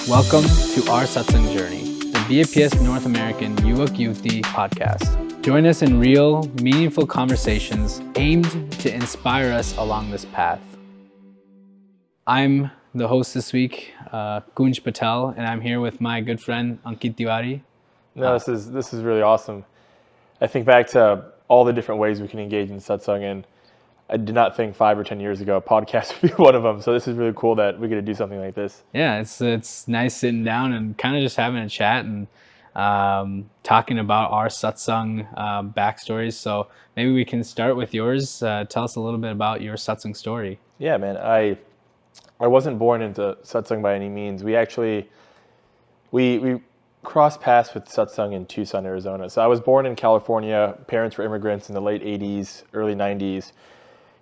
Welcome to our Satsang journey, the BAPS North American Yuvak Yuti podcast. Join us in real, meaningful conversations aimed to inspire us along this path. I'm the host this week, Kunj Patel, and I'm here with my good friend Ankitbhai Tiwari. No, this is really awesome. I think back to all the different ways we can engage in satsang, and I did not think 5 or 10 years ago a podcast would be one of them. So this is really cool that we get to do something like this. Yeah, it's nice sitting down and kind of just having a chat and talking about our satsang backstories. So maybe we can start with yours. Tell us a little bit about your satsang story. Yeah, man. I wasn't born into satsang by any means. We crossed paths with satsang in Tucson, Arizona. So I was born in California. Parents were immigrants in the late 80s, early 90s.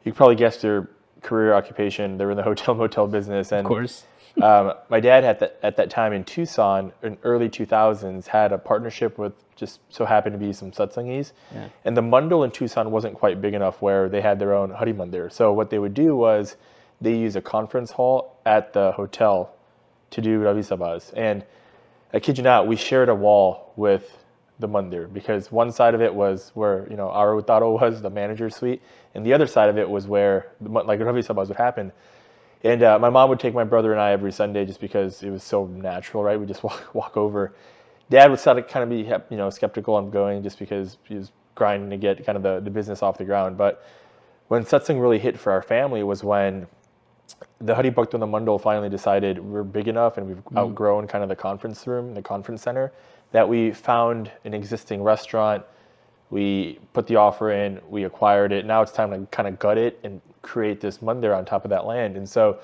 You could probably guess their career occupation. They were in the hotel motel business. And of course. My dad at that time in Tucson, in early 2000s, had a partnership with just so happened to be some satsangis. Yeah. And the mandal in Tucson wasn't quite big enough where they had their own Hari Mandir. So what they would do was they use a conference hall at the hotel to do Ravi Sabhas. And I kid you not, we shared a wall with the mandir because one side of it was where our utaro was, the manager's suite, and the other side of it was where like Ravi Sabhas would happen. And my mom would take my brother and I every Sunday just because it was so natural, right? We just walk over. Dad would kind of be skeptical on going just because he was grinding to get kind of the business off the ground. But when satsang really hit for our family was when the Hari Bhakt and the Mandal finally decided we're big enough and we've outgrown kind of the conference room, the conference center, that we found an existing restaurant. We put the offer in, we acquired it. Now it's time to kind of gut it and create this mandir on top of that land. And so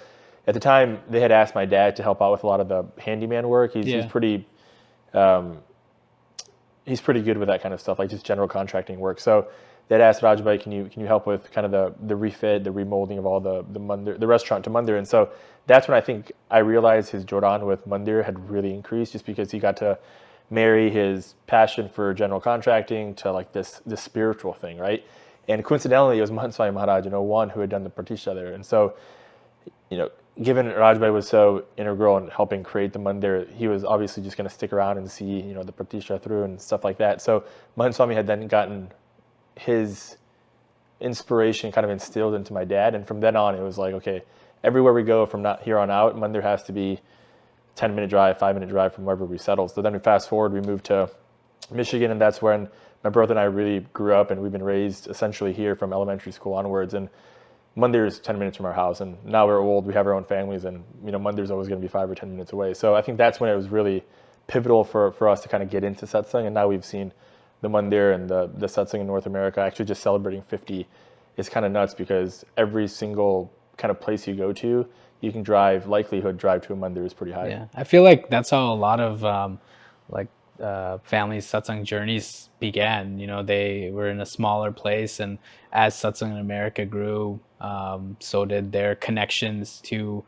at the time, they had asked my dad to help out with a lot of the handyman work. He's pretty good with that kind of stuff, like just general contracting work. So they'd asked Rajbhai, can you help with kind of the refit, the remolding of all the mandir, the restaurant to mandir? And so that's when I think I realized his jodan with mandir had really increased, just because he got to marry his passion for general contracting to like this spiritual thing, right? And coincidentally, it was Mahant Swami Maharaj, one who had done the pratishtha there. And so, given Rajbhai was so integral in helping create the mandir, he was obviously just going to stick around and see, the pratishtha through and stuff like that. So Mahant Swami had then gotten his inspiration kind of instilled into my dad, and from then on, it was like, okay, everywhere we go from not here on out, mandir has to be 10-minute drive, 5-minute drive from wherever we settled. So then we fast forward, we moved to Michigan, and that's when my brother and I really grew up, and we've been raised essentially here from elementary school onwards. And mandir is 10 minutes from our house, and now we're old, we have our own families, and mandir is always going to be 5 or 10 minutes away. So I think that's when it was really pivotal for us to kind of get into satsang, and now we've seen the mandir and the satsang in North America actually just celebrating 50 is kind of nuts, because every single kind of place you go to, you can likelihood drive to a mandir is pretty high. Yeah, I feel like that's how a lot of families' satsang journeys began. They were in a smaller place, and as satsang in America grew, so did their connections to,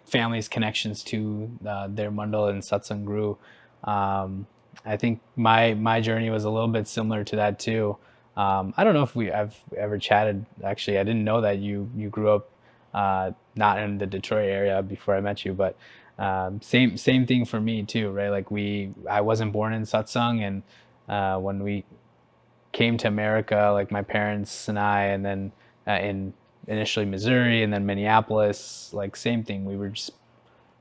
families' connections to their mandal and satsang grew. I think my journey was a little bit similar to that too. I don't know if I've ever chatted. Actually, I didn't know that you grew up not in the Detroit area before I met you, but same thing for me too, right? I wasn't born in satsang, and when we came to America, like my parents and I, and then in initially Missouri and then Minneapolis, same thing. We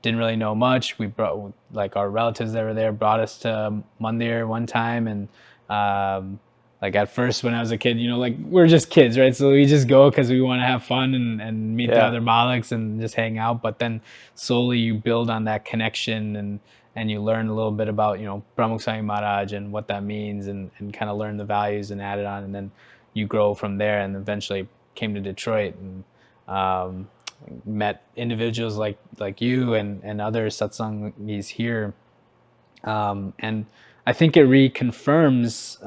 didn't really know much. We brought our relatives that were there brought us to mandir one time, and at first when I was a kid, we're just kids, right? So we just go because we want to have fun and meet the other balaks and just hang out. But then slowly you build on that connection and you learn a little bit about, Pramukh Swami Maharaj and what that means, and kind of learn the values and add it on. And then you grow from there, and eventually came to Detroit and met individuals like you and other satsangis here. And I think it reconfirms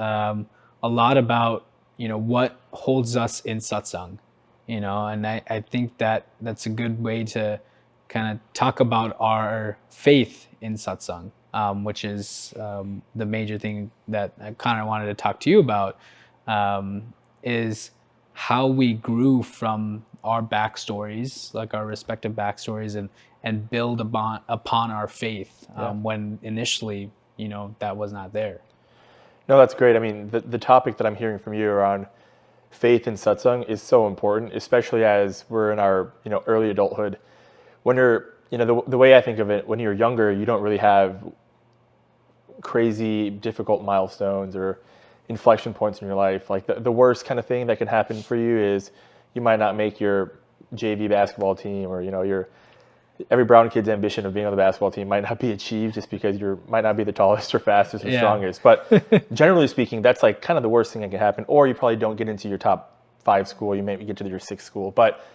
a lot about what holds us in satsang, and I think that's a good way to kind of talk about our faith in satsang, which is the major thing that I kind of wanted to talk to you about, is how we grew from our backstories, our respective backstories, and build upon our faith Yeah. when initially, that was not there. No, that's great. I mean, the topic that I'm hearing from you around faith and satsang is so important, especially as we're in our early adulthood. When you're the way I think of it, when you're younger, you don't really have crazy difficult milestones or inflection points in your life. Like the worst kind of thing that can happen for you is you might not make your JV basketball team, or your every brown kid's ambition of being on the basketball team might not be achieved just because you might not be the tallest or fastest or strongest. But generally speaking, that's like kind of the worst thing that can happen. Or you probably don't get into your top 5 school. You maybe get to your 6th school. But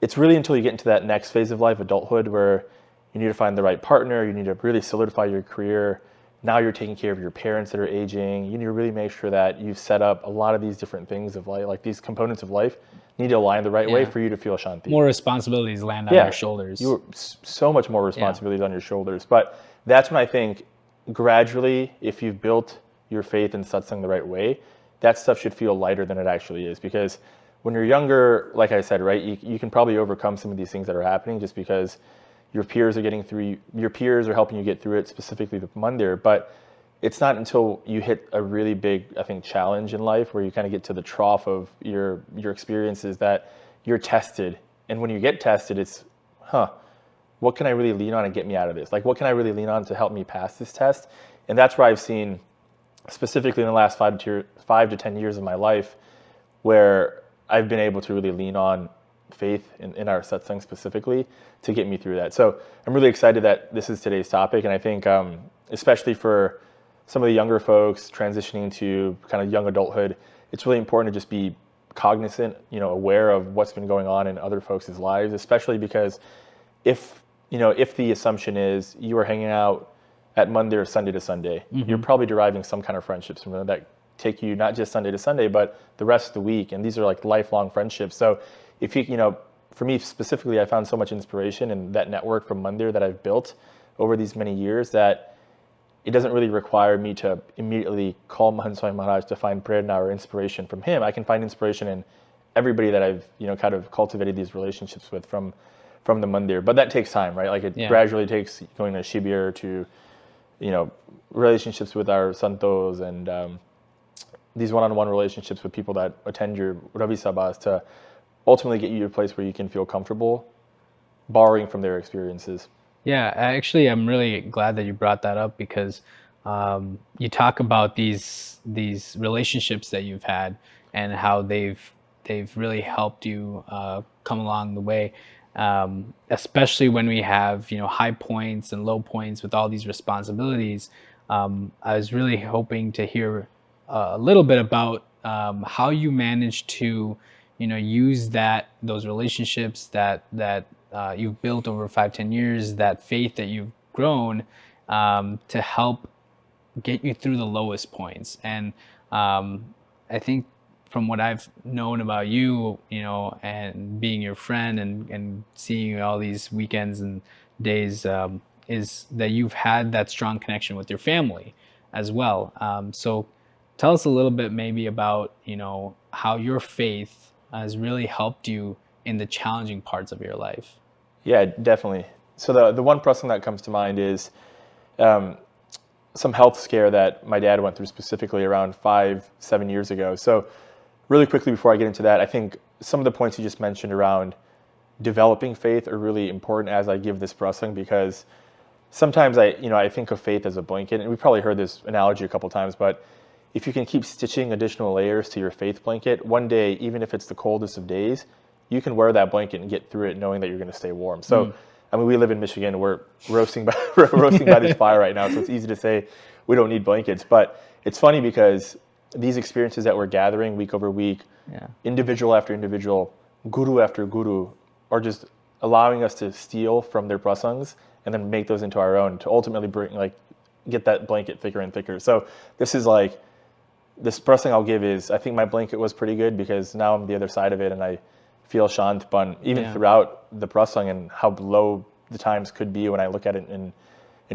it's really until you get into that next phase of life, adulthood, where you need to find the right partner. You need to really solidify your career. Now you're taking care of your parents that are aging. You need to really make sure that you've set up a lot of these different things of life, like these components of life need to align the right way for you to feel shanti. More responsibilities land on your shoulders. So much more responsibilities on your shoulders. But that's when I think gradually, if you've built your faith and satsang the right way, that stuff should feel lighter than it actually is. Because when you're younger, like I said, right, you can probably overcome some of these things that are happening just because your peers are getting through. Your peers are helping you get through it, specifically the mandir. But it's not until you hit a really big, I think, challenge in life where you kind of get to the trough of your experiences that you're tested. And when you get tested, it's, what can I really lean on and get me out of this? Like, what can I really lean on to help me pass this test? And that's where I've seen, specifically in the last 5 to 10 years of my life, where I've been able to really lean on faith in our satsang specifically to get me through that. So I'm really excited that this is today's topic. And I think especially for some of the younger folks transitioning to kind of young adulthood, it's really important to just be cognizant, aware of what's been going on in other folks' lives, especially because if the assumption is you are hanging out at Monday Sunday to Sunday, you're probably deriving some kind of friendships from them that take you not just Sunday to Sunday, but the rest of the week. And these are like lifelong friendships. So if for me specifically, I found so much inspiration in that network from Mandir that I've built over these many years that it doesn't really require me to immediately call Mahant Swami Maharaj to find prerna or inspiration from him. I can find inspiration in everybody that I've kind of cultivated these relationships with from the Mandir. But that takes time, right? Like it gradually takes going to Shibir to relationships with our santos and these one-on-one relationships with people that attend your Ravi Sabhas to ultimately get you to a place where you can feel comfortable borrowing from their experiences. Yeah, actually, I'm really glad that you brought that up because you talk about these relationships that you've had and how they've really helped you come along the way, especially when we have high points and low points with all these responsibilities. I was really hoping to hear a little bit about how you managed to use those relationships that you've built over 5-10 years, that faith that you've grown, to help get you through the lowest points. And I think from what I've known about you, and being your friend and seeing you all these weekends and days, is that you've had that strong connection with your family as well. So tell us a little bit maybe about, how your faith has really helped you in the challenging parts of your life. Yeah, definitely. So the one prasang that comes to mind is some health scare that my dad went through specifically around 5-7 years ago. So really quickly before I get into that, I think some of the points you just mentioned around developing faith are really important as I give this prasang, because sometimes I think of faith as a blanket, and we've probably heard this analogy a couple times, but if you can keep stitching additional layers to your faith blanket, one day, even if it's the coldest of days, you can wear that blanket and get through it knowing that you're going to stay warm. So, I mean, we live in Michigan. We're roasting by this fire right now, so it's easy to say we don't need blankets. But it's funny because these experiences that we're gathering week over week, individual after individual, guru after guru, are just allowing us to steal from their prasangs and then make those into our own to ultimately get that blanket thicker and thicker. So this prasang I'll give is, I think my blanket was pretty good because now I'm the other side of it and I feel shant, but even throughout the prasang and how low the times could be when I look at it in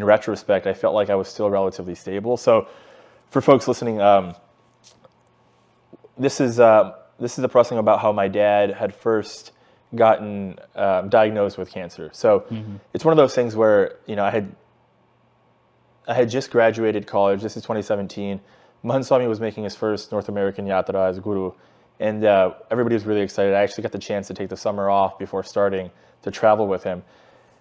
retrospect, I felt like I was still relatively stable. So for folks listening, this is a prasang about how my dad had first gotten diagnosed with cancer. So it's one of those things where, I had just graduated college. This is 2017. Mahant Swami was making his first North American yatra as guru, and everybody was really excited. I actually got the chance to take the summer off before starting to travel with him.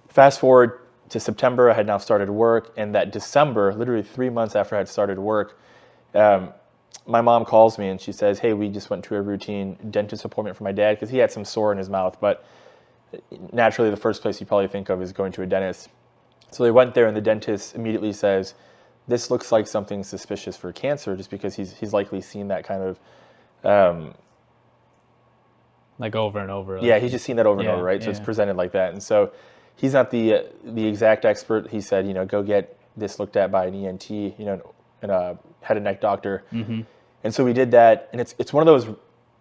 Fast forward to September, I had now started work, and that December, literally 3 months after I had started work, my mom calls me and she says, hey, we just went to a routine dentist appointment for my dad because he had some sore in his mouth, but naturally the first place you probably think of is going to a dentist. So they went there and the dentist immediately says, this looks like something suspicious for cancer, just because he's likely seen that kind of... like over and over. Yeah, he's just seen that over and over, right? So it's presented like that. And so he's not the exact expert. He said, go get this looked at by an ENT, and a head and neck doctor. And so we did that. And it's one of those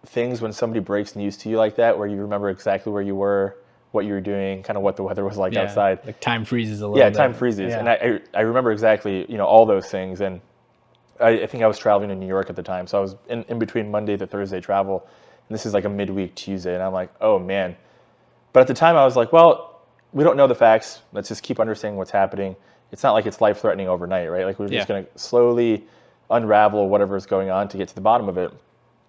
things when somebody breaks news to you like that, where you remember exactly where you were, what you were doing, kind of what the weather was like outside. Like time freezes a little bit. Yeah, time freezes. Yeah. And I remember exactly, all those things. And I think I was traveling to New York at the time. So I was in between Monday to Thursday travel. And this is like a midweek Tuesday. And I'm like, oh, man. But at the time I was like, well, we don't know the facts. Let's just keep understanding what's happening. It's not like it's life-threatening overnight, right? Like we're just going to slowly unravel whatever's going on to get to the bottom of it.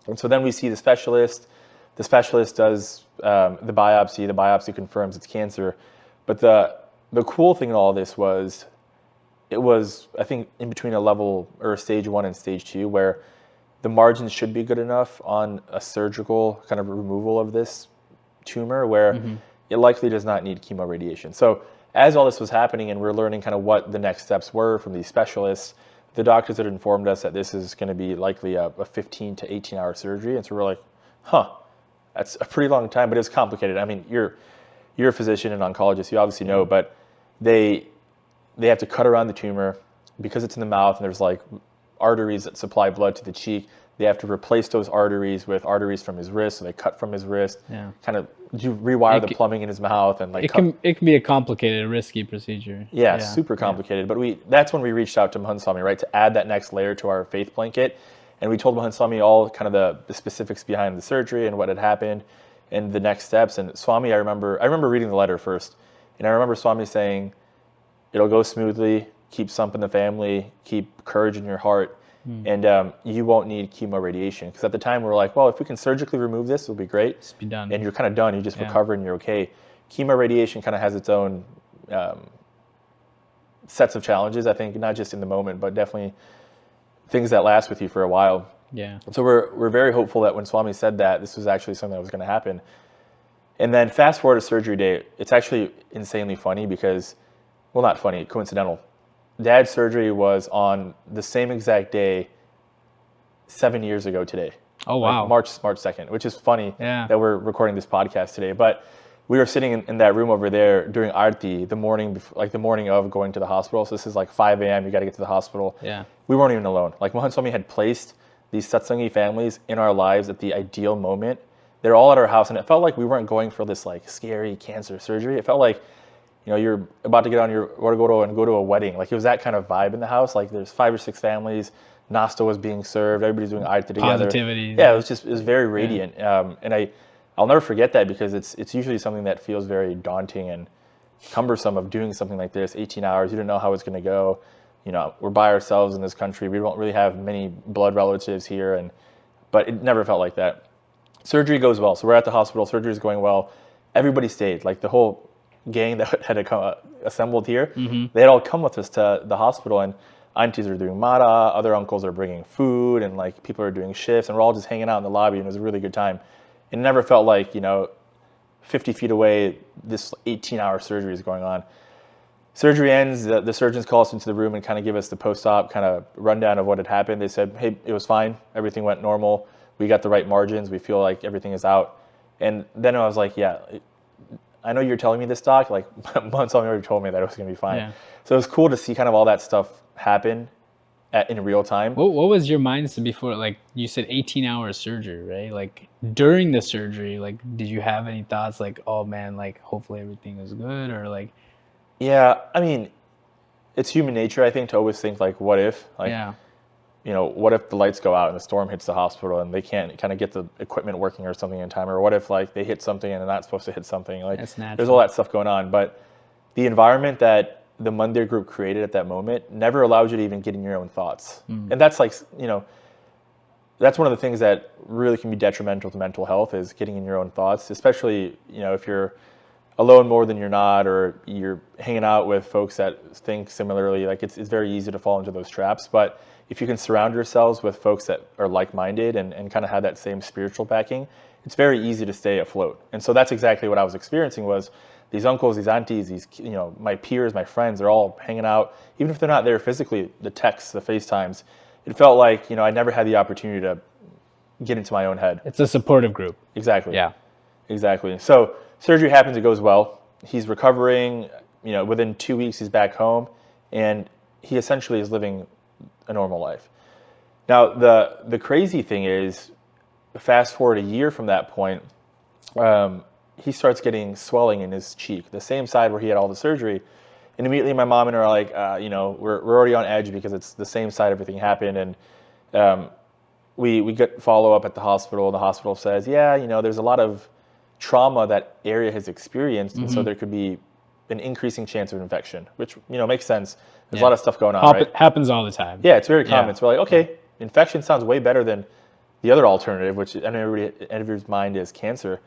And so then we see the specialist. The specialist does the biopsy. The biopsy confirms it's cancer. But the cool thing in all this was, it was, I think, in between a level or stage 1 and stage 2, where the margins should be good enough on a surgical kind of removal of this tumor where it likely does not need chemoradiation. So as all this was happening and we're learning kind of what the next steps were from these specialists, the doctors had informed us that this is going to be likely a 15 to 18 hour surgery. And so we're like, that's a pretty long time, but it's complicated. I mean, you're a physician and oncologist, you obviously know, but they have to cut around the tumor because it's in the mouth and there's like arteries that supply blood to the cheek. They have to replace those arteries with arteries from his wrist, so they cut from his wrist, kind of rewire the plumbing in his mouth, and like it can be a complicated, risky procedure. Yeah, super complicated. But that's when we reached out to Mahant Swami, right, to add that next layer to our faith blanket, and we told Mahant Swami all kind of the specifics behind the surgery and what had happened, and the next steps. And Swami, I remember reading the letter first, and I remember Swami saying, "It'll go smoothly. Keep sump in the family. Keep courage in your heart." And you won't need chemoradiation. Because at the time we were like, well, if we can surgically remove this, it'll be great. Just be done. And you're kind of done. You just recover and you're okay. Chemoradiation kind of has its own sets of challenges, I think, not just in the moment, but definitely things that last with you for a while. Yeah. So we're very hopeful that when Swami said that, this was actually something that was going to happen. And then fast forward to surgery day, it's actually insanely funny because, well, not funny, coincidental. Dad's surgery was on the same exact day 7 years ago today. Oh, wow. Like March 2nd, which is funny that we're recording this podcast today. But we were sitting in that room over there during Aarti the morning of going to the hospital. So this is like 5 a.m. You got to get to the hospital. Yeah. We weren't even alone. Like Mahant Swami had placed these Satsangi families in our lives at the ideal moment. They're all at our house, and it felt like we weren't going for this like scary cancer surgery. It felt like, you're about to get on go to a wedding. Like it was that kind of vibe in the house. Like there's 5 or 6 families. Nasta was being served. Everybody's doing Aarti together. Positivity. Yeah, it was very radiant. And I'll never forget that because it's usually something that feels very daunting and cumbersome of doing something like this. 18 hours. You don't know how it's going to go. We're by ourselves in this country. We don't really have many blood relatives here, but it never felt like that. Surgery goes well. So we're at the hospital. Surgery is going well. Everybody stayed. Like the whole gang that had assembled here, they had all come with us to the hospital, and aunties are doing mara, other uncles are bringing food, and like people are doing shifts, and we're all just hanging out in the lobby, and it was a really good time. It never felt like 50 feet away this 18-hour surgery is going on. Surgery ends, the surgeons call us into the room and kind of give us the post-op kind of rundown of what had happened. They said, hey, it was fine, everything went normal, we got the right margins, we feel like everything is out. And then I was like, yeah, I know you're telling me this, doc, like Mahant Swami already told me that it was going to be fine. Yeah. So it was cool to see kind of all that stuff happen in real time. What was your mindset before? Like you said 18-hour surgery, right? Like during the surgery, like did you have any thoughts like, oh man, like hopefully everything is good, or like? Yeah, I mean, it's human nature, I think, to always think like, what if? Like, what if the lights go out and the storm hits the hospital and they can't kind of get the equipment working or something in time? Or what if like they hit something and they're not supposed to hit something? Like there's all that stuff going on. But the environment that the Mandir group created at that moment never allowed you to even get in your own thoughts. And that's like, that's one of the things that really can be detrimental to mental health is getting in your own thoughts, especially, if you're alone more than you're not, or you're hanging out with folks that think similarly. Like it's very easy to fall into those traps. But if you can surround yourselves with folks that are like-minded and kind of have that same spiritual backing, it's very easy to stay afloat. And so that's exactly what I was experiencing was these uncles, these aunties, these, my peers, my friends, they're all hanging out. Even if they're not there physically, the texts, the FaceTimes, it felt like, I never had the opportunity to get into my own head. It's a supportive group. Exactly. Yeah. Exactly. So surgery happens, it goes well. He's recovering, within 2 weeks he's back home, and he essentially is living a normal life. Now, the crazy thing is, fast forward a year from that point, he starts getting swelling in his cheek, the same side where he had all the surgery. And immediately my mom and her are like, we're already on edge because it's the same side everything happened. And we get follow-up at the hospital. The hospital says, there's a lot of trauma that area has experienced, and so there could be an increasing chance of infection, which, makes sense. There's a lot of stuff going on, right? Happens all the time. Yeah, it's very common. So we're like, okay, infection sounds way better than the other alternative, which everybody's mind is cancer.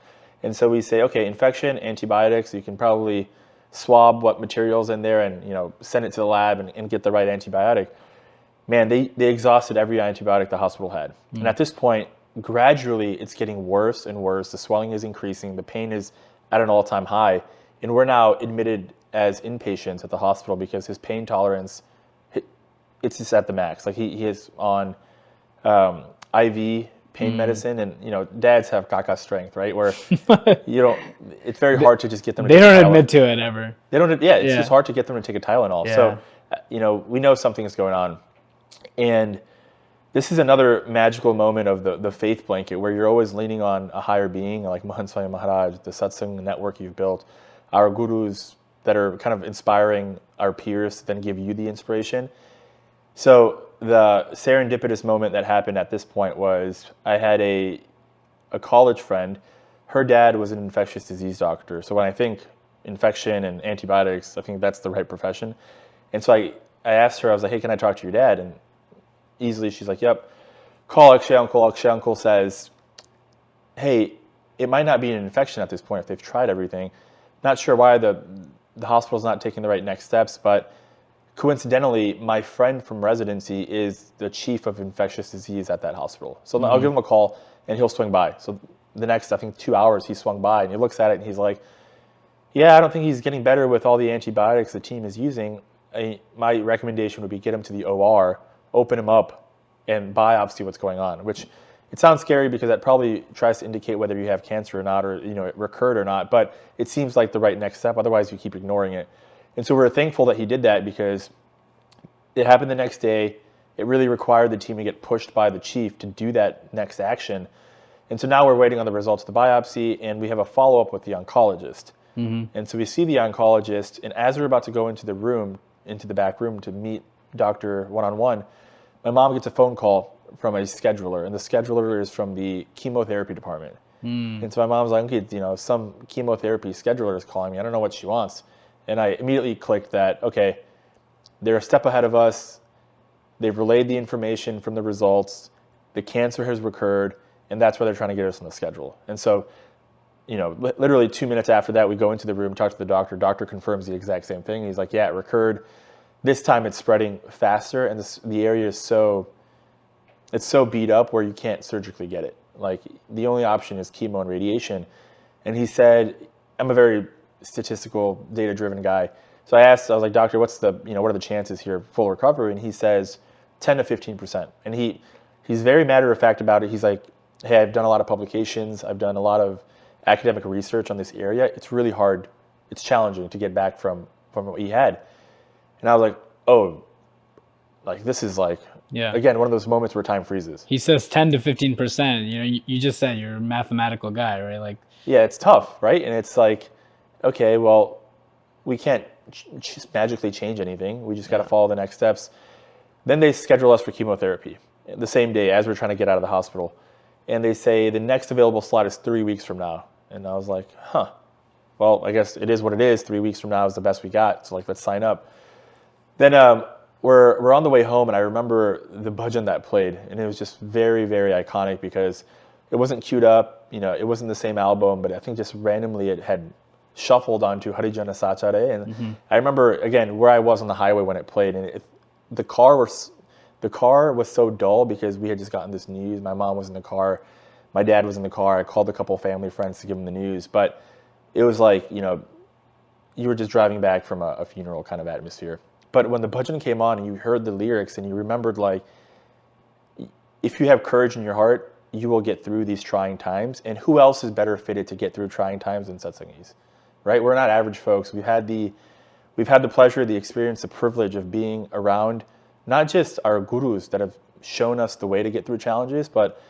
And so we say, okay, infection, antibiotics, you can probably swab what material's in there and, send it to the lab and get the right antibiotic. Man, they exhausted every antibiotic the hospital had. And at this point, gradually it's getting worse and worse. The swelling is increasing. The pain is at an all-time high. And we're now admitted as inpatients at the hospital because his pain tolerance, it's just at the max. Like he is on IV pain medicine, and dads have caca strength, right? Where it's very hard to just get them to they don't admit to it ever. They don't, it's just hard to get them to take a Tylenol. Yeah. So, we know something is going on. And this is another magical moment of the faith blanket where you're always leaning on a higher being, like Mahant Swami Maharaj, the Satsang network you've built, our gurus that are kind of inspiring our peers to then give you the inspiration. So the serendipitous moment that happened at this point was I had a college friend. Her dad was an infectious disease doctor. So when I think infection and antibiotics, I think that's the right profession. And so I asked her, I was like, hey, can I talk to your dad? And easily she's like, yep. Call Akshay Uncle. Akshay Uncle says, hey, it might not be an infection at this point if they've tried everything. Not sure why the hospital's not taking the right next steps, but coincidentally, my friend from residency is the chief of infectious disease at that hospital. So I'll give him a call and he'll swing by. So the next, I think, 2 hours, he swung by and he looks at it and he's like, yeah, I don't think he's getting better with all the antibiotics the team is using. My recommendation would be get him to the OR, open him up, and biopsy what's going on, which it sounds scary because that probably tries to indicate whether you have cancer or not, or it recurred or not, but it seems like the right next step. Otherwise, you keep ignoring it. And so we're thankful that he did that because it happened the next day. It really required the team to get pushed by the chief to do that next action. And so now we're waiting on the results of the biopsy, and we have a follow-up with the oncologist. And so we see the oncologist, and as we're about to go into the back room to meet doctor one-on-one, my mom gets a phone call from a scheduler, and the scheduler is from the chemotherapy department. And so my mom's like, okay, some chemotherapy scheduler is calling me. I don't know what she wants. And I immediately clicked that, okay, they're a step ahead of us. They've relayed the information from the results. The cancer has recurred, and that's why they're trying to get us on the schedule. And so, literally 2 minutes after that, we go into the room, talk to the doctor. Doctor confirms the exact same thing. He's like, yeah, it recurred. This time it's spreading faster, and the area is so beat up where you can't surgically get it. Like, the only option is chemo and radiation. And he said, I'm a very statistical, data-driven guy. So I was like, doctor, what are the chances here of full recovery? And he says 10 to 15%. And he's very matter-of-fact about it. He's like, hey, I've done a lot of publications. I've done a lot of academic research on this area. It's really hard. It's challenging to get back from what he had. And I was like, oh, like this is like, again, one of those moments where time freezes. He says 10 to 15%. You just said you're a mathematical guy, right? Like, yeah, it's tough, right? And it's like, okay, well, we can't just magically change anything. We just got to follow the next steps. Then they schedule us for chemotherapy. the same day as we're trying to get out of the hospital. And they say the next available slot is 3 weeks from now. And I was like, huh. Well, I guess it is what it is. 3 weeks from now is the best we got. So like, let's sign up. Then we're on the way home, and I remember the bhajan that played, and it was just very, very iconic because it wasn't queued up. It wasn't the same album, but I think just randomly it had shuffled onto Harijana Sachare. And I remember again where I was on the highway when it played, and the car was so dull because we had just gotten this news. My mom was in the car, my dad was in the car. I called a couple of family friends to give them the news, but it was like you were just driving back from a funeral kind of atmosphere. But when the bhajan came on and you heard the lyrics and you remembered, like, if you have courage in your heart, you will get through these trying times. And who else is better fitted to get through trying times than satsangis, right? We're not average folks. We've had the pleasure, the experience, the privilege of being around not just our gurus that have shown us the way to get through challenges, but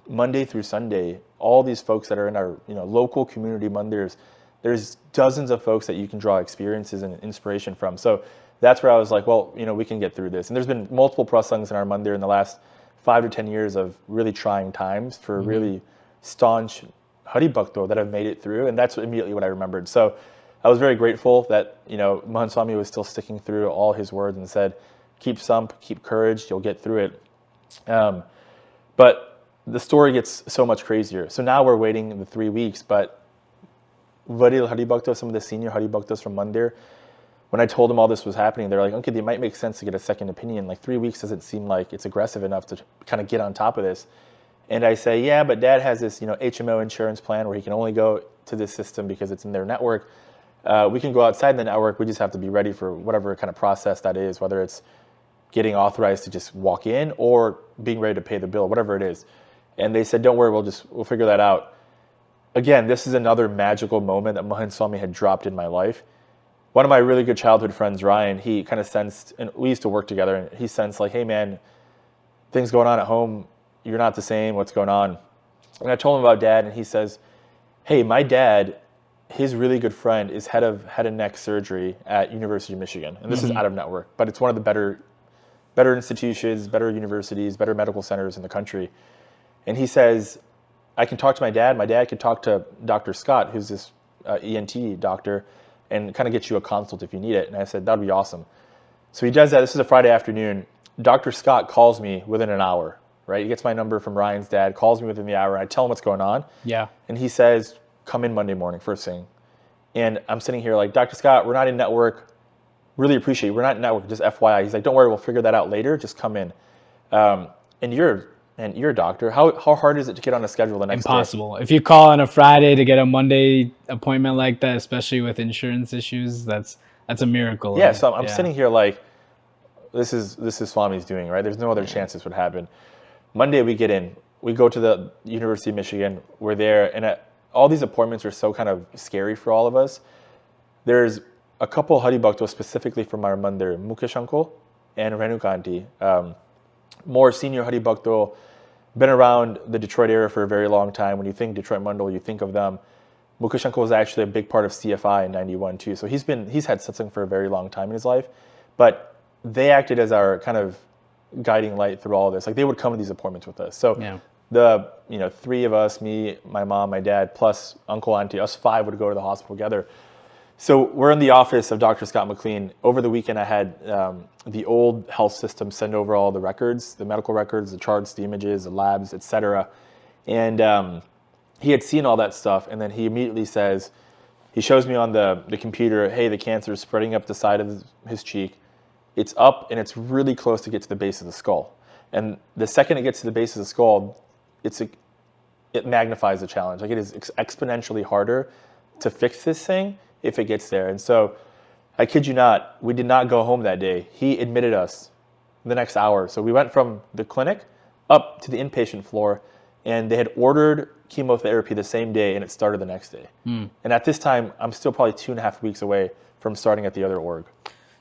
Monday through Sunday, all these folks that are in our local community mandirs, there's dozens of folks that you can draw experiences and inspiration from. So that's where I was like, well, we can get through this. And there's been multiple prasangs in our mandir in the last 5 to 10 years of really trying times for really staunch Hari Bhakto that have made it through. And that's immediately what I remembered. So I was very grateful that, Mahan Swami was still sticking through all his words and said, keep sump, keep courage, you'll get through it. But the story gets so much crazier. So now we're waiting the 3 weeks, but Varil Hari Bhakto, some of the senior Hari Bhaktos from Mandir, when I told them all this was happening, they're like, okay, it might make sense to get a second opinion. Like 3 weeks doesn't seem like it's aggressive enough to kind of get on top of this. And I say, yeah, but Dad has this, HMO insurance plan where he can only go to this system because it's in their network. We can go outside the network. We just have to be ready for whatever kind of process that is, whether it's getting authorized to just walk in or being ready to pay the bill, whatever it is. And they said, don't worry, we'll figure that out. Again, this is another magical moment that Mahan Swami had dropped in my life. One of my really good childhood friends, Ryan, he kind of sensed, and we used to work together, and he sensed like, hey man, things going on at home, you're not the same, what's going on? And I told him about Dad, and he says, hey, my dad, his really good friend is head of head and neck surgery at University of Michigan. And this is out of network, but it's one of the better institutions, better universities, better medical centers in the country. And he says, I can talk to my dad could talk to Dr. Scott, who's this ENT doctor, and kind of get you a consult if you need it. And I said, that'd be awesome. So he does that. This is a Friday afternoon. Dr. Scott calls me within an hour, right? He gets my number from Ryan's dad, calls me within the hour. I tell him what's going on. Yeah. And he says, come in Monday morning, first thing. And I'm sitting here like, Dr. Scott, we're not in network. Really appreciate it. We're not in network, just FYI. He's like, don't worry, we'll figure that out later. Just come in. And you're a doctor. How hard is it to get on a schedule the next day? Impossible. If you call on a Friday to get a Monday appointment like that, especially with insurance issues, that's a miracle. Yeah, so I'm sitting here like, this is Swami's doing, right? There's no other chance this would happen. Monday we get in. We go to the University of Michigan. We're there, and all these appointments are so kind of scary for all of us. There's a couple Hari Bhaktos specifically from our mandir, Mukesh Uncle and Renukanti. More senior Hari Bhakto, been around the Detroit area for a very long time. When you think Detroit Mandal, you think of them. Mukesh Uncle was actually a big part of CFI in 91 too. So he's had satsang for a very long time in his life. But they acted as our kind of guiding light through all of this. Like they would come to these appointments with us. So the 3 of us, me, my mom, my dad, plus Uncle, Auntie, us 5 would go to the hospital together. So we're in the office of Dr. Scott McLean. Over the weekend, I had the old health system send over all the records, the medical records, the charts, the images, the labs, etc. And he had seen all that stuff, and then he immediately says, he shows me on the computer, hey, the cancer is spreading up the side of his cheek. It's up, and it's really close to get to the base of the skull. And the second it gets to the base of the skull, it magnifies the challenge. Like it is exponentially harder to fix this thing if it gets there. And so, I kid you not, we did not go home that day. He admitted us the next hour. So we went from the clinic up to the inpatient floor, and they had ordered chemotherapy the same day, and it started the next day. And at this time, I'm still probably 2.5 weeks away from starting at the other org.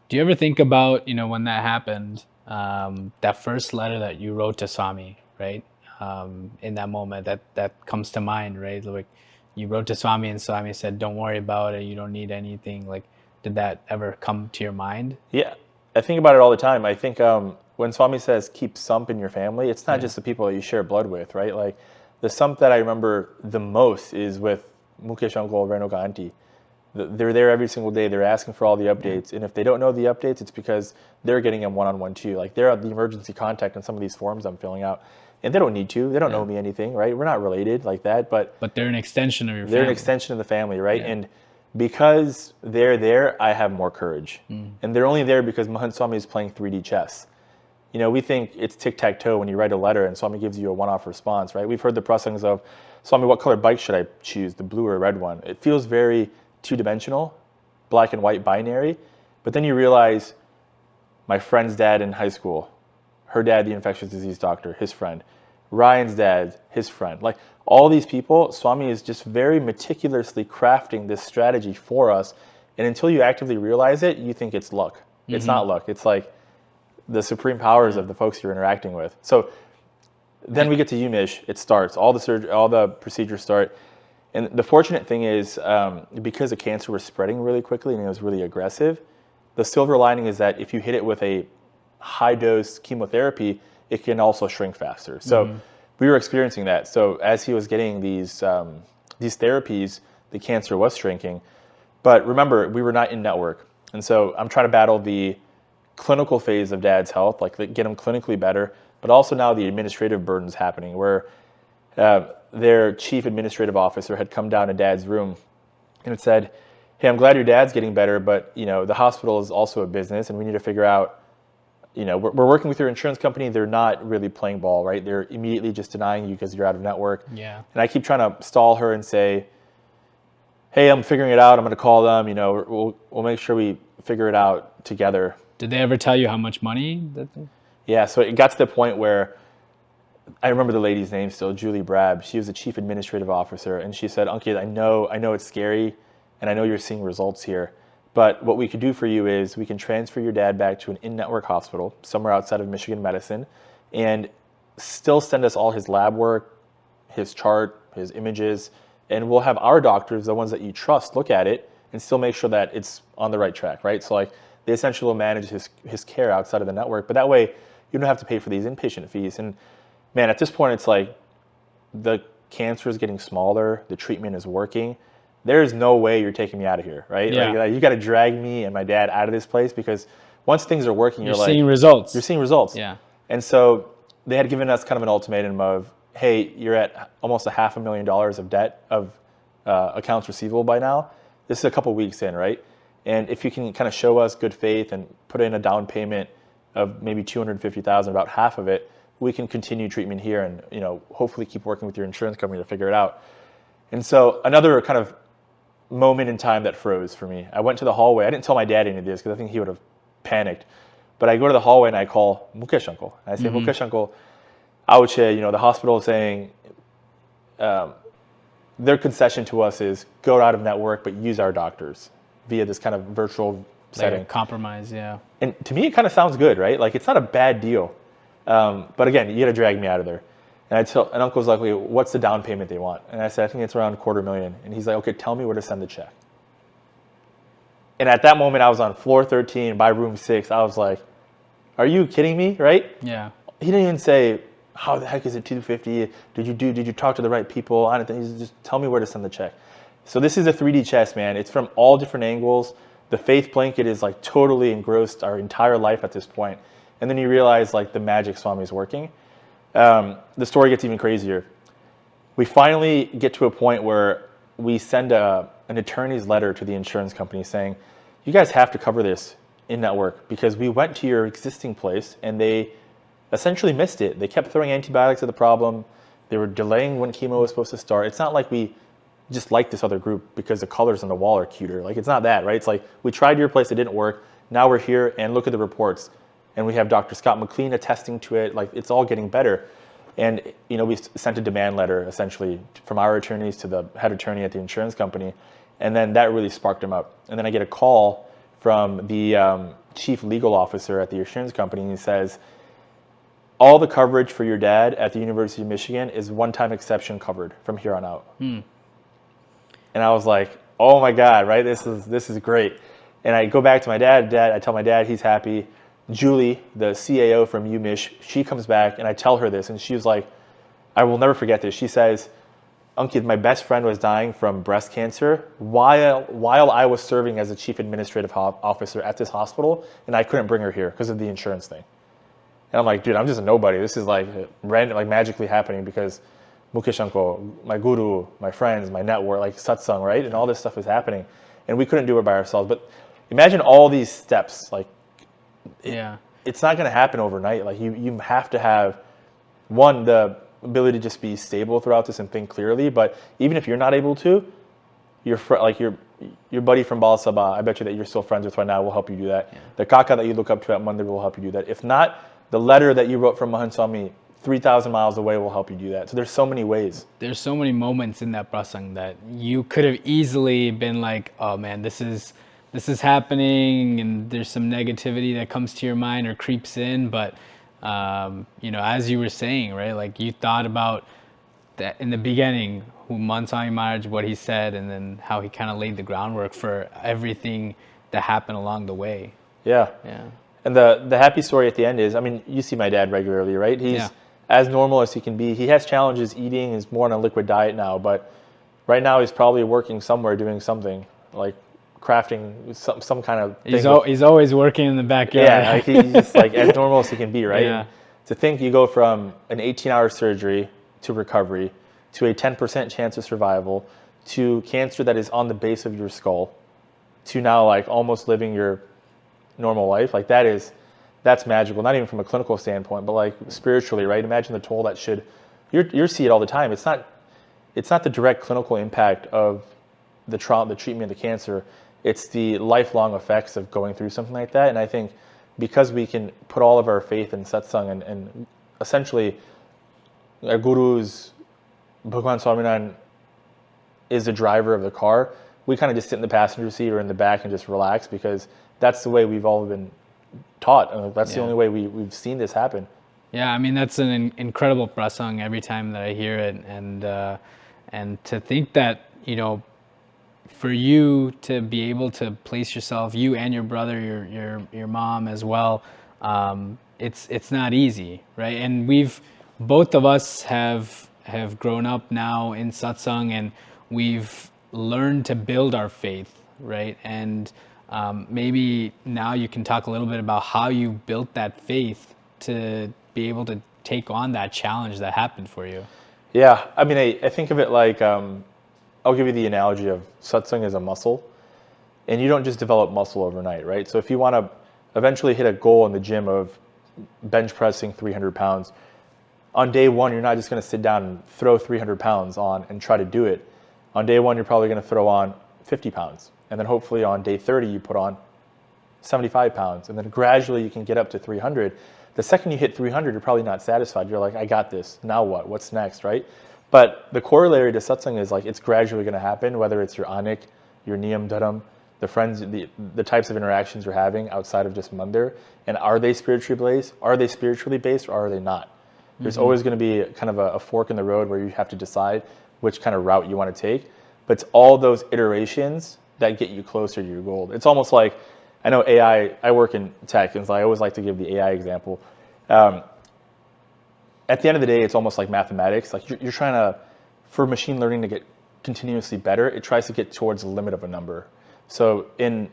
Do you ever think about, when that happened, that first letter that you wrote to Swami, right? In that moment, that comes to mind, right? Like, you wrote to Swami and Swami said, don't worry about it. You don't need anything. Like, did that ever come to your mind? Yeah, I think about it all the time. I think when Swami says keep sump in your family, it's not just the people that you share blood with, right? Like the sump that I remember the most is with Mukesh uncle, Renuka auntie. They're there every single day. They're asking for all the updates. And if they don't know the updates, it's because they're getting them one-on-one too. Like they're the emergency contact on some of these forms I'm filling out. And they don't need to. They don't know me anything, right? We're not related like that. But they're an extension of your family. They're an extension of the family, right? Yeah. And because they're there, I have more courage. And they're only there because Mahant Swami is playing 3D chess. You know, we think it's tic-tac-toe when you write a letter and Swami gives you a one-off response, right? We've heard the prasangs of, Swami, what color bike should I choose, the blue or red one? It feels very two-dimensional, black and white binary. But then you realize my friend's dad in high school, her dad, the infectious disease doctor, his friend, Ryan's dad, his friend. Like all these people, Swami is just very meticulously crafting this strategy for us. And until you actively realize it, you think it's luck. It's not luck. It's like the supreme powers of the folks you're interacting with. So then we get to UMISH, it starts, all the procedures start. And the fortunate thing is, because the cancer was spreading really quickly and it was really aggressive, the silver lining is that if you hit it with a high dose chemotherapy, it can also shrink faster. So we were experiencing that. So as he was getting these therapies, the cancer was shrinking. But remember, we were not in network. And so I'm trying to battle the clinical phase of Dad's health, like get him clinically better, but also now the administrative burden's happening where their chief administrative officer had come down to Dad's room and had said, hey, I'm glad your dad's getting better, but you know the hospital is also a business and we need to figure out, you know, we're working with your insurance company. They're not really playing ball, right? They're immediately just denying you because you're out of network. Yeah. And I keep trying to stall her and say, hey, I'm figuring it out. I'm going to call them. You know, we'll make sure we figure it out together. Did they ever tell you how much money that they... Yeah, so it got to the point where I remember the lady's name still, Julie Brab. She was the chief administrative officer, and she said, Ankit, I know it's scary, and I know you're seeing results here, but what we could do for you is we can transfer your dad back to an in-network hospital somewhere outside of Michigan Medicine and still send us all his lab work, his chart, his images, and we'll have our doctors, the ones that you trust, look at it and still make sure that it's on the right track, right? So like they essentially will manage his care outside of the network, but that way you don't have to pay for these inpatient fees. And man, at this point, it's like the cancer is getting smaller, the treatment is working. There's no way you're taking me out of here, right? Yeah. Like you got to drag me and my dad out of this place because once things are working, you're like... seeing results. You're seeing results. Yeah. And so they had given us kind of an ultimatum of, hey, you're at almost $500,000 of debt of accounts receivable by now. This is a couple weeks in, right? And if you can kind of show us good faith and put in a down payment of maybe $250,000, about half of it, we can continue treatment here and, you know, hopefully keep working with your insurance company to figure it out. And so another kind of moment in time that froze for me. I went to the hallway. I didn't tell my dad any of this because I think he would have panicked. But I go to the hallway and I call Mukesh uncle. I say, Mukesh uncle, ouch, you know, the hospital is saying their concession to us is go out of network but use our doctors via this kind of virtual setting. Like a compromise, yeah. And to me, it kind of sounds good, right? Like it's not a bad deal. But again, you got to drag me out of there. And Uncle's like, what's the down payment they want? And I said, I think it's around $250,000. And he's like, okay, tell me where to send the check. And at that moment, I was on floor 13 by room 6. I was like, are you kidding me, right? Yeah. He didn't even say, how the heck is it $250? Did you talk to the right people? I don't think. He's just tell me where to send the check. So this is a 3D chess, man. It's from all different angles. The faith blanket is like totally engrossed our entire life at this point. And then you realize like the magic Swami is working. The story gets even crazier. We finally get to a point where we send an attorney's letter to the insurance company saying, you guys have to cover this in network because we went to your existing place and they essentially missed it. They kept throwing antibiotics at the problem. They were delaying when chemo was supposed to start. It's not like we just like this other group because the colors on the wall are cuter. Like it's not that, right? It's like we tried your place, it didn't work. Now we're here and look at the reports. And we have Dr. Scott McLean attesting to it. Like it's all getting better. And you know, we sent a demand letter essentially from our attorneys to the head attorney at the insurance company. And then that really sparked him up. And then I get a call from the chief legal officer at the insurance company. And he says, all the coverage for your dad at the University of Michigan is one-time exception covered from here on out. And I was like, oh my God, right? This is great. And I go back to my dad. I tell my dad he's happy. Julie, the CAO from UMich, she comes back and I tell her this and she was like, I will never forget this. She says, Ankit, my best friend was dying from breast cancer while I was serving as a chief administrative officer at this hospital, and I couldn't bring her here because of the insurance thing. And I'm like, dude, I'm just a nobody. This is like random, like magically happening because Mukesh Uncle, my guru, my friends, my network, like Satsang, right? And all this stuff is happening, and we couldn't do it by ourselves. But imagine all these steps. Like, it's not going to happen overnight. Like you have to have one, the ability to just be stable throughout this and think clearly. But even if you're not able to, your buddy from Bala Sabah, I bet you that you're still friends with right now, will help you do that. Yeah. The kaka that you look up to at Mandir will help you do that. If not, the letter that you wrote from Mahant Swami 3,000 miles away will help you do that. So there's so many ways. There's so many moments in that prasang that you could have easily been like, oh man, this is happening, and there's some negativity that comes to your mind or creeps in. But as you were saying, right, like you thought about that in the beginning, who Mansami Maharaj, what he said, and then how he kind of laid the groundwork for everything that happened along the way. Yeah. And the happy story at the end is, I mean, you see my dad regularly, right? He's as normal as he can be. He has challenges eating, is more on a liquid diet now, but right now he's probably working somewhere doing something, like crafting some kind of thing. He's always working in the backyard. Yeah, like he's just like as normal as he can be, right? Yeah. To think you go from an 18-hour surgery to recovery, to a 10% chance of survival, to cancer that is on the base of your skull, to now like almost living your normal life, like that's magical. Not even from a clinical standpoint, but like spiritually, right? Imagine the toll that you see it all the time. It's not the direct clinical impact of the trauma, the treatment of the cancer. It's the lifelong effects of going through something like that. And I think because we can put all of our faith in satsang and essentially our gurus, Bhagwan Swaminarayan is the driver of the car, we kind of just sit in the passenger seat or in the back and just relax, because that's the way we've all been taught. That's the only way we've seen this happen. Yeah, I mean, that's an incredible prasang every time that I hear it. And to think that, for you to be able to place yourself, you and your brother, your mom as well, it's not easy, right? And both of us have grown up now in satsang, and we've learned to build our faith, right? And maybe now you can talk a little bit about how you built that faith to be able to take on that challenge that happened for you. Yeah, I mean, I think of it like, I'll give you the analogy of satsang as a muscle, and you don't just develop muscle overnight, right? So if you want to eventually hit a goal in the gym of bench pressing 300 pounds, on day one, you're not just going to sit down and throw 300 pounds on and try to do it. On day one, you're probably going to throw on 50 pounds. And then hopefully on day 30, you put on 75 pounds. And then gradually you can get up to 300. The second you hit 300, you're probably not satisfied. You're like, I got this. Now what? What's next, right? But the corollary to satsang is like, it's gradually going to happen, whether it's your anik, your niyam dharam, the friends, the types of interactions you're having outside of just mandir. And are they spiritually based? Are they spiritually based, or are they not? There's always going to be kind of a fork in the road where you have to decide which kind of route you want to take. But it's all those iterations that get you closer to your goal. It's almost like, I know AI, I work in tech, and so I always like to give the AI example. At the end of the day, it's almost like mathematics. Like you're trying to, for machine learning to get continuously better, it tries to get towards the limit of a number. So in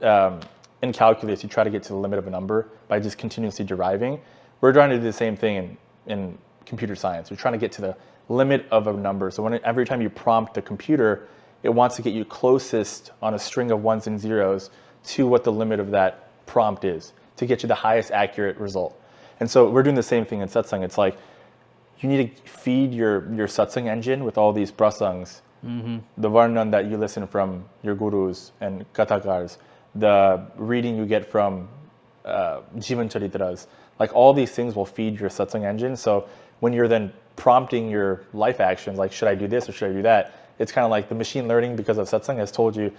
calculus, you try to get to the limit of a number by just continuously deriving. We're trying to do the same thing in computer science. We're trying to get to the limit of a number. So every time you prompt the computer, it wants to get you closest on a string of ones and zeros to what the limit of that prompt is, to get you the highest accurate result. And so we're doing the same thing in satsang. It's like you need to feed your satsang engine with all these prasangs, the varnan that you listen from your gurus and kathakars, the reading you get from jivan charitras. Like all these things will feed your satsang engine. So when you're then prompting your life actions, like should I do this or should I do that? It's kind of like the machine learning, because of satsang, has told you,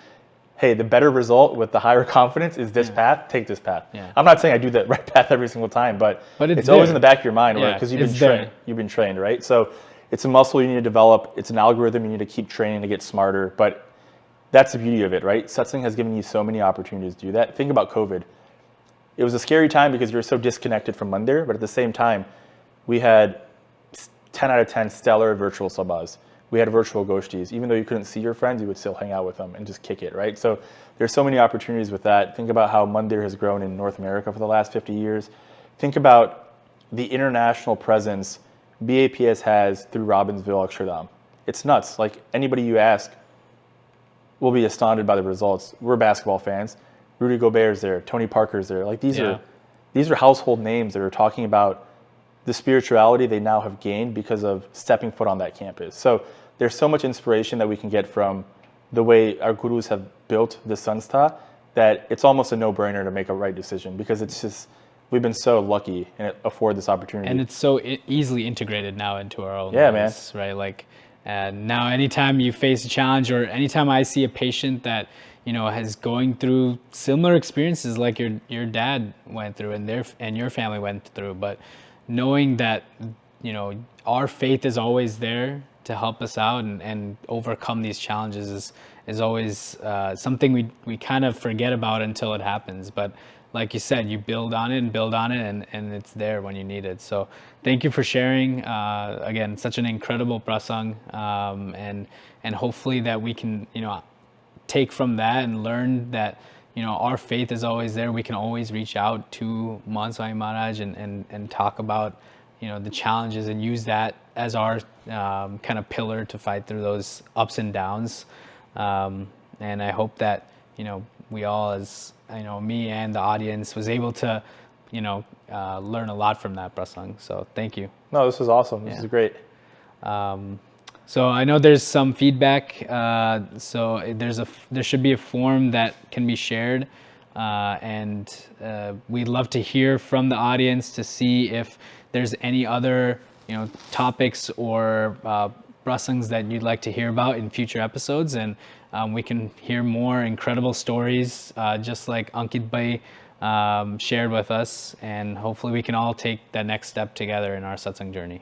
hey, the better result with the higher confidence is this path, take this path. Yeah. I'm not saying I do the right path every single time, but it's always in the back of your mind, because you've been trained, right? So it's a muscle you need to develop. It's an algorithm you need to keep training to get smarter. But that's the beauty of it, right? Satsang has given you so many opportunities to do that. Think about COVID. it was a scary time because you were so disconnected from Mandir, but at the same time, we had 10 out of 10 stellar virtual sabhas. We had virtual goshtis. Even though you couldn't see your friends, you would still hang out with them and just kick it, right? So there's so many opportunities with that. Think about how Mandir has grown in North America for the last 50 years. Think about the international presence BAPS has through Robbinsville, Akshardham. It's nuts. Like anybody you ask will be astounded by the results. We're basketball fans. Rudy Gobert's there. Tony Parker's there. Like these are household names that are talking about the spirituality they now have gained because of stepping foot on that campus. So there's so much inspiration that we can get from the way our gurus have built the sanstha that it's almost a no-brainer to make a right decision, because it's just, we've been so lucky and afford this opportunity. And it's so easily integrated now into our own lives, right? Like, now anytime you face a challenge, or anytime I see a patient that, you know, has going through similar experiences like your dad went through and your family went through, but knowing that, you know, our faith is always there to help us out and overcome these challenges is always something we kind of forget about until it happens. But like you said, you build on it and it's there when you need it. So thank you for sharing. Again, such an incredible prasang, and hopefully that we can, you know, take from that and learn that, you know, our faith is always there. We can always reach out to Swami Maharaj and talk about, you know, the challenges, and use that as our kind of pillar to fight through those ups and downs. And I hope that, you know, we all, as, you know, me and the audience, was able to, you know, learn a lot from that prasang. So thank you. No, this was awesome. This is great. So I know there's some feedback. So there should be a form that can be shared, and we'd love to hear from the audience to see if there's any other, you know, topics or prasangs that you'd like to hear about in future episodes, and we can hear more incredible stories, just like Ankitbhai shared with us, and hopefully we can all take that next step together in our satsang journey.